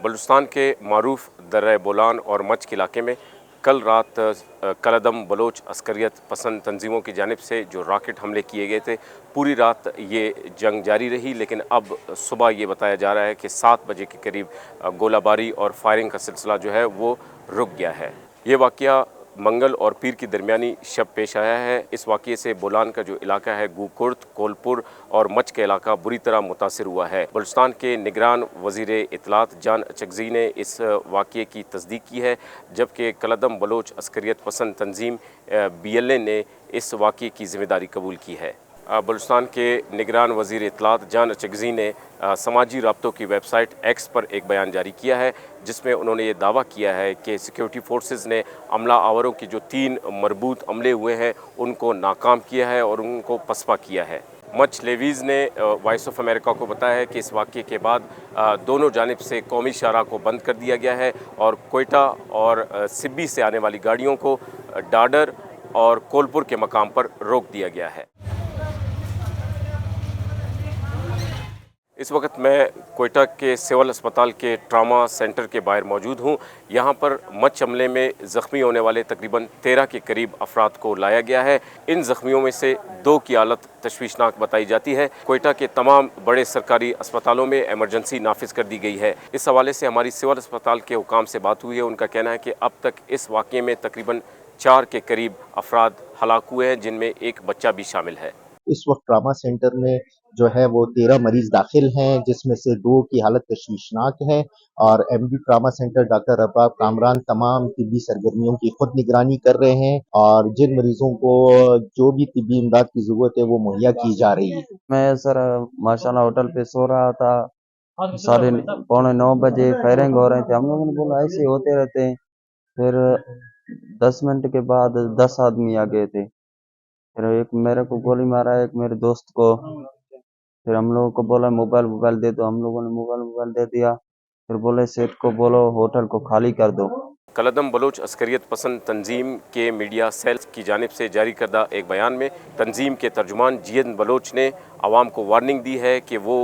बलूचिस्तान के मारूफ दर्रा बोलान और मच के इलाके में कल रात कलदम बलोच अस्करियत पसंद तंजीमों की जानिब से जो रॉकेट हमले किए गए थे, पूरी रात ये जंग जारी रही। लेकिन अब सुबह ये बताया जा रहा है कि 7 बजे के करीब गोलाबारी और फायरिंग का सिलसिला जो है वो रुक गया है। ये वाक़या मंगल और पीर की दरमियानी शब पेश आया है। इस वाक़े से बोलान का जो इलाका है गुकुर्द, कोलपुर और मच का इलाका बुरी तरह मुतासिर हुआ है। बलूचिस्तान के निगरान वज़ीर इत्तलात जान अचकज़ई ने इस वाक़े की तस्दीक की है, जबकि कलदम बलोच अस्करियत पसंद तंजीम BLA ने इस वाक़े की ज़िम्मेदारी कबूल की है। बलूचिस्तान के निगरान वज़ीर इत्तलात जान अचकज़ई ने समाजी राब्तों की वेबसाइट X पर एक बयान जारी किया है, जिसमें उन्होंने ये दावा किया है कि सिक्योरिटी फोर्सेस ने हमला आवरों की जो 3 मरबूत हमले हुए हैं उनको नाकाम किया है और उनको पसपा किया है। मच लेवीज़ ने वॉइस ऑफ अमेरिका को बताया है कि इस वाक़े के बाद दोनों जानिब से कौमी शाहरा को बंद कर दिया गया है और कोयटा और सिब्बी से आने वाली गाड़ियों को डाडर और कोलपुर के मकाम पर रोक दिया गया है। इस वक्त मैं कोयटा के सिविल अस्पताल के ट्रामा सेंटर के बाहर मौजूद हूँ। यहाँ पर मच हमले में ज़ख्मी होने वाले तकरीबन 13 के करीब अफराद को लाया गया है। इन ज़ख्मियों में से 2 की हालत तशवीशनाक बताई जाती है। कोयटा के तमाम बड़े सरकारी अस्पतालों में एमरजेंसी नाफिज कर दी गई है। इस हवाले से हमारी सिविल अस्पताल के हुकाम से बात हुई है। उनका कहना है कि अब तक इस वाक़े में तकरीबन 4 के करीब अफराद हलाक हुए हैं, जिनमें एक बच्चा भी शामिल है। इस वक्त ट्रामा सेंटर में जो है वो 13 मरीज दाखिल हैं, जिसमें से 2 की हालत तशवीशनाक है और MD trauma centre doctor Rabab Kamran तमाम तिब्बी सरगर्मियों की खुद निगरानी कर रहे हैं और जिन मरीजों को जो भी तिब्बी इमदाद की जरूरत है वो मुहैया की जा रही है। मैं सर माशाल्लाह होटल पे सो रहा था, 8:45 बजे फायरिंग हो रहे थे। हम लोगों ने बोला ऐसे होते रहते हैं। फिर 10 मिनट के बाद 10 आदमी आ गए थे। फिर एक मेरे को गोली मारा, एक मेरे दोस्त को। फिर हम लोगों को बोला मोबाइल दे दो, हम लोगों ने मोबाइल दे दिया। फिर बोले सेठ को बोलो होटल को खाली कर दो। कलदम बलोच अस्करियत पसंद तंजीम के मीडिया सेल की जानिब से जारी करदा एक बयान में तंजीम के तर्जुमान जियन बलोच ने आवाम को वार्निंग दी है कि वो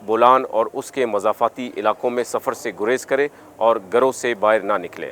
बोलान और उसके मज़ाफ़ाती इलाकों में सफ़र से गुरेज करें और घरों से बाहर ना निकलें।